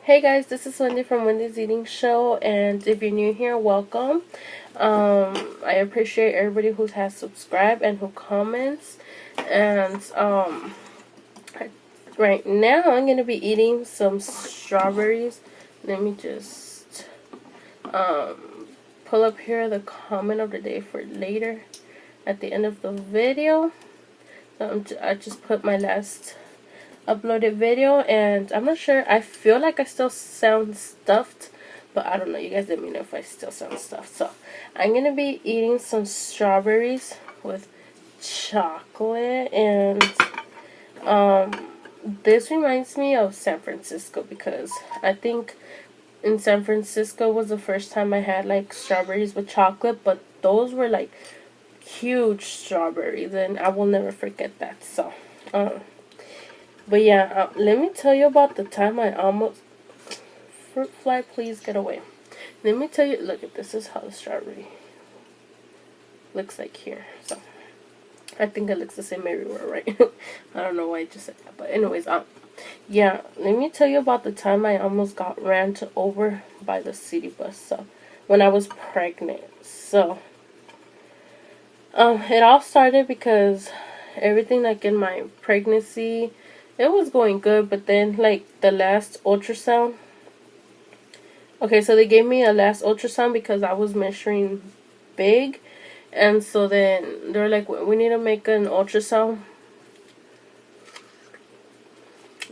Hey guys, this is Wendy from Wendy's Eating Show, and if you're new here, welcome. I appreciate everybody who has subscribed and who comments. And right now I'm gonna be eating some strawberries. Let me just pull up here the comment of the day for later at the end of the video. I just put my last uploaded video, and I'm not sure. I feel like I still sound stuffed, but I don't know. You guys let me know if I still sound stuffed. So I'm gonna be eating some strawberries with chocolate, and this reminds me of San Francisco, because I think in San Francisco was the first time I had like strawberries with chocolate, but those were like huge strawberries, and I will never forget that. So but yeah, let me tell you about the time I almost... Fruit fly, please get away. Let me tell you, look at this. This is how the strawberry looks like here. So, I think it looks the same everywhere, right? I don't know why I just said that. But anyways, yeah, let me tell you about the time I almost got ran over by the city bus. So, when I was pregnant. So, it all started because everything like in my pregnancy, it was going good, but then like the last ultrasound. Okay, so they gave me a last ultrasound because I was measuring big, and so then they're like, we need to make an ultrasound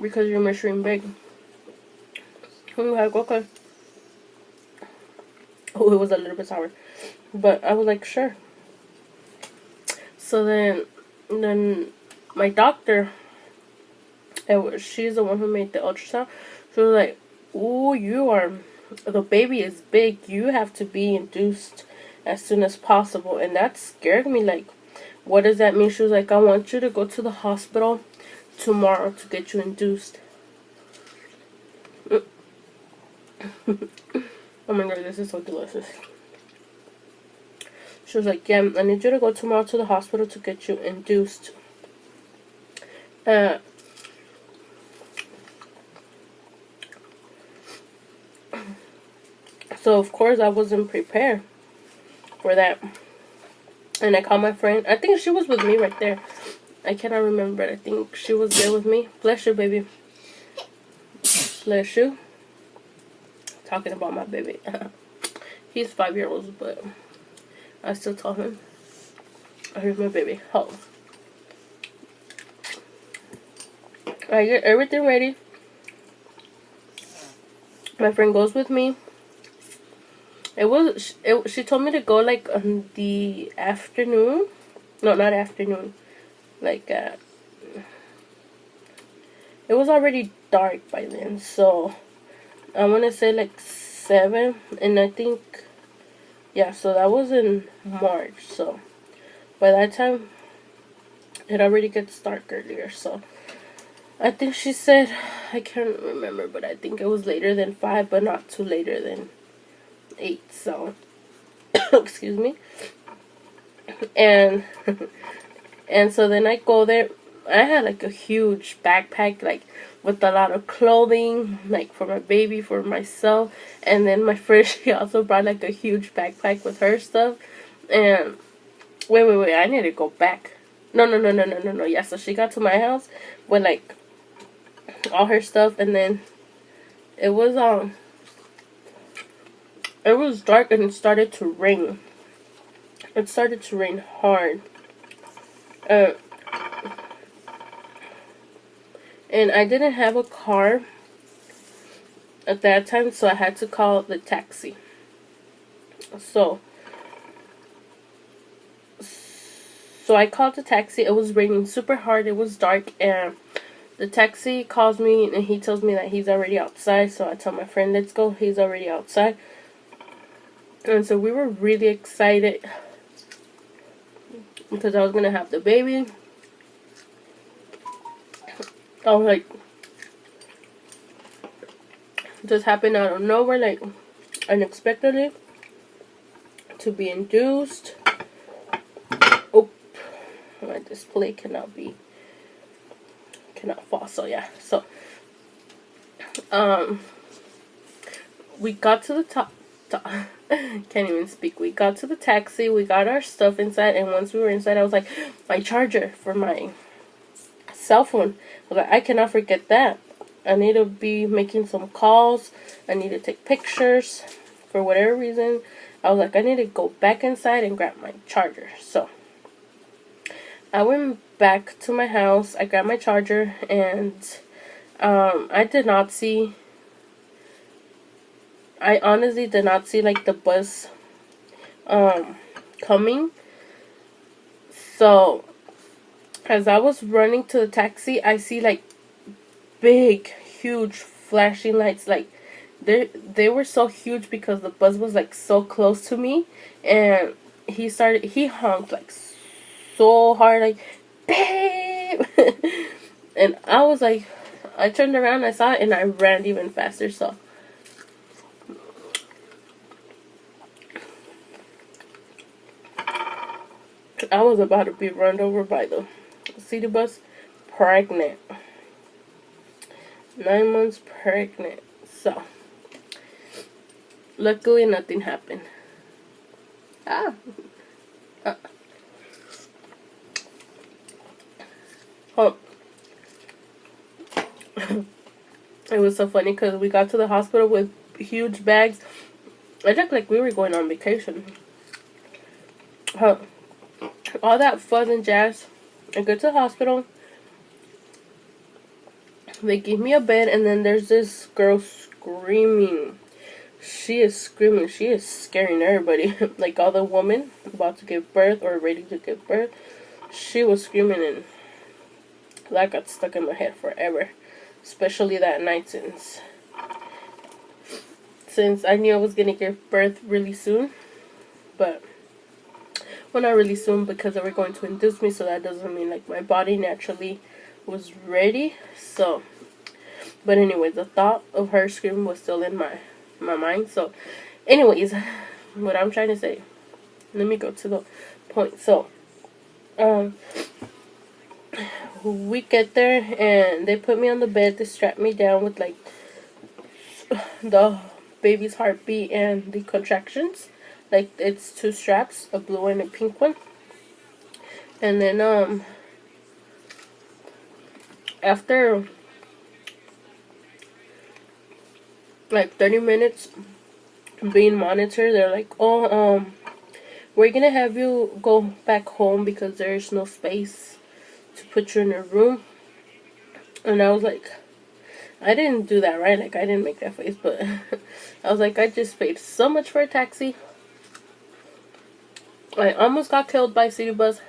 because you're measuring big. I'm like, okay. Oh, it was a little bit sour, but I was like, sure. So then my doctor, she's the one who made the ultrasound. She was like, "Ooh, the baby is big. You have to be induced as soon as possible." And that scared me. Like, what does that mean? She was like, "I want you to go to the hospital tomorrow to get you induced." Oh my god, this is so delicious. She was like, "Yeah, I need you to go tomorrow to the hospital to get you induced." So of course I wasn't prepared for that. And I called my friend. I think she was with me right there. I cannot remember, but I think she was there with me. Bless you, baby. Bless you. Talking about my baby. He's 5 years old, but I still tell him, here's my baby. Oh. I get everything ready. My friend goes with me. She told me to go like on the afternoon. No, not afternoon. Like, it was already dark by then. So, I want to say like 7. And I think, yeah, so that was in March. So, by that time, it already gets dark earlier. So, I think she said, I can't remember, but I think it was later than 5, but not too later than 8. So, excuse me. And so then I go there. I had like a huge backpack, like with a lot of clothing, like for my baby, for myself. And then my friend, she also brought like a huge backpack with her stuff. And wait, I need to go back. No. Yeah, so she got to my house with like all her stuff, and then it was dark, and it started to rain. It started to rain hard. And I didn't have a car at that time, so I had to call the taxi. So I called the taxi. It was raining super hard. It was dark, and the taxi calls me, and he tells me that he's already outside. So I tell my friend, let's go. He's already outside. And so we were really excited because I was going to have the baby. I was like, just happened out of nowhere, like unexpectedly, to be induced. Oh, my display cannot fall. So yeah, so we got to the top. Can't even speak. We got to the taxi. We got our stuff inside, and once we were inside, I was like, my charger for my cell phone. I was like, I cannot forget that. I need to be making some calls. I need to take pictures. For whatever reason, I was like, I need to go back inside and grab my charger. So I went back to my house. I grabbed my charger, and I did not see. I honestly did not see like the bus coming. So as I was running to the taxi, I see like big, huge flashing lights. Like they were so huge because the bus was like so close to me, and he honked like so hard, like babe. And I was like, I turned around, I saw it, and I ran even faster. So I was about to be run over by the city bus, pregnant. 9 months pregnant. So luckily nothing happened. Oh. It was so funny because we got to the hospital with huge bags. It looked like we were going on vacation. All that fuzz and jazz. I go to the hospital. They give me a bed, and then there's this girl screaming. She is screaming. She is scaring everybody. Like all the women about to give birth or ready to give birth. She was screaming, and that got stuck in my head forever. Especially that night, since I knew I was going to give birth really soon. But, well, not really soon, because they were going to induce me, so that doesn't mean like my body naturally was ready. So, but anyways, the thought of her screaming was still in my mind. So anyways, what I'm trying to say, let me go to the point. So we get there, and they put me on the bed. They strap me down with like the baby's heartbeat and the contractions. Like it's 2 straps, a blue and a pink one. And then after like 30 minutes being monitored, they're like, oh, we're gonna have you go back home because there's no space to put you in a room. And I was like, I didn't do that, right? Like, I didn't make that face, but I was like, I just paid so much for a taxi. I almost got killed by a city bus.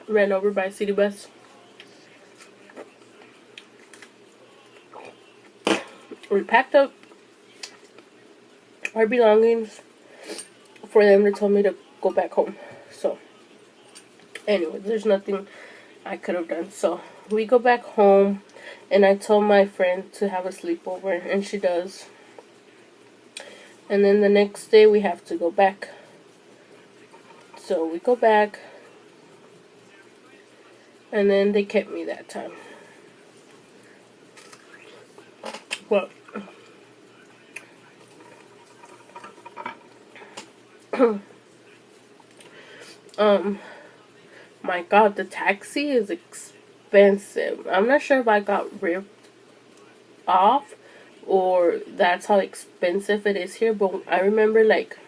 Ran over by a city bus. We packed up our belongings for them to tell me to go back home. So, anyway, there's nothing I could have done. So, we go back home, and I told my friend to have a sleepover, and she does. And then the next day, we have to go back. So, we go back, and then they kept me that time. Well, my God, the taxi is expensive. I'm not sure if I got ripped off or that's how expensive it is here, but I remember like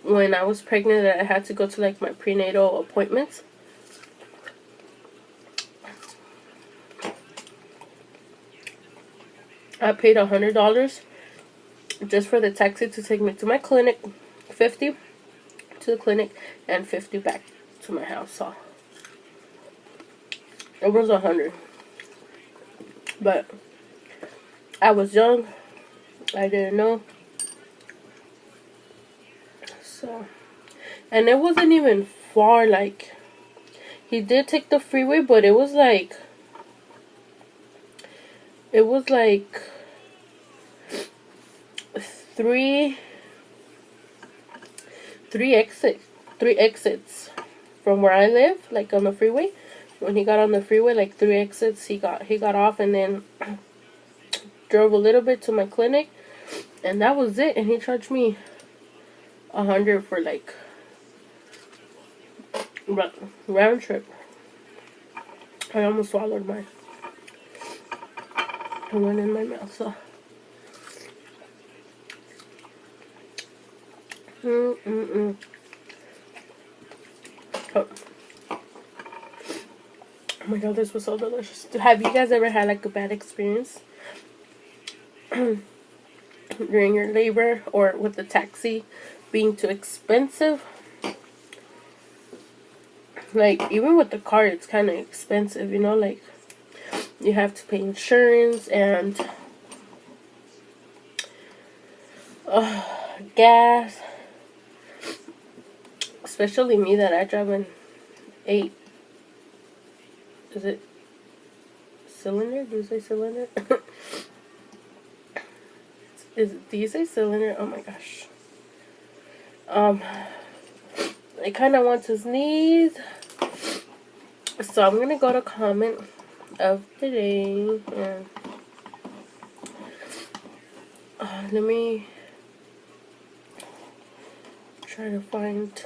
when I was pregnant that I had to go to like my prenatal appointments. I paid $100 just for the taxi to take me to my clinic, $50 to the clinic, and $50 back to my house. So it was $100. But I was young. I didn't know. So, and it wasn't even far. Like, he did take the freeway, but it was like three exits from where I live, like on the freeway. When he got on the freeway, like 3 exits, he got off, and then drove a little bit to my clinic, and that was it. And he charged me 100 for like round trip. I almost swallowed mine. It went in my mouth. So. Oh. Oh my god, this was so delicious. Have you guys ever had like a bad experience during your labor or with the taxi being too expensive? Like, even with the car, it's kind of expensive, you know, like, you have to pay insurance and gas. Especially me that I drive an 8. Is it cylinder? Do you say cylinder? Do you say cylinder? Oh my gosh. I kind of want to sneeze. So I'm going to go to comment of the day. And let me try to find...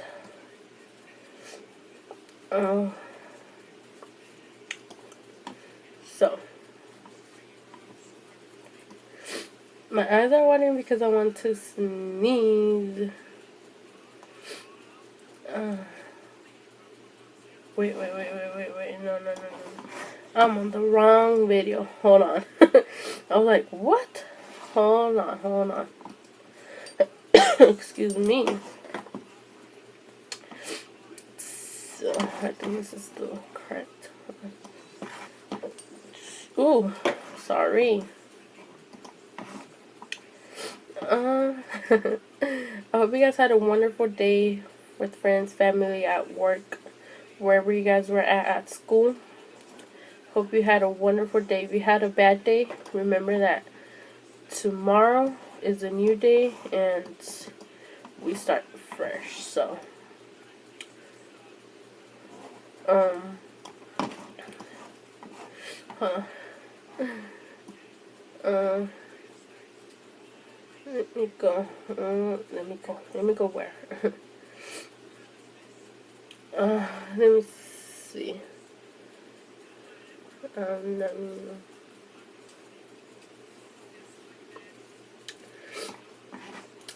So, my eyes are watering because I want to sneeze. Wait. No. I'm on the wrong video. Hold on. I was like, what? Hold on. Excuse me. So, I think this is still correct. Ooh, sorry. I hope you guys had a wonderful day with friends, family, at work, wherever you guys were at school. Hope you had a wonderful day. If you had a bad day, remember that tomorrow is a new day and we start fresh. So, let me go where? Let me see.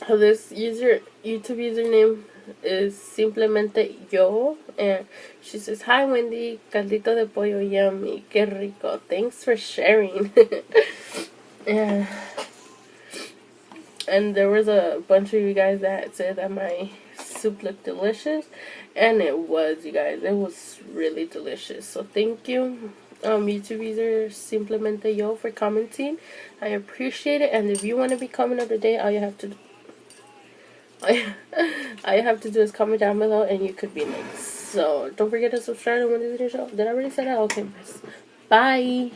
This YouTube username is Simplemente Yo, and she says, "Hi Wendy, caldito de pollo yummy, qué rico. Thanks for sharing." Yeah. And there was a bunch of you guys that said that my soup looked delicious, and it was, you guys. It was really delicious. So thank you, YouTube user Simplemente Yo, for commenting. I appreciate it. And if you want to be comment of the day, all you have to do is comment down below, and you could be next. So don't forget to subscribe to Wendy's Video Show. Did I already say that? Okay, bye.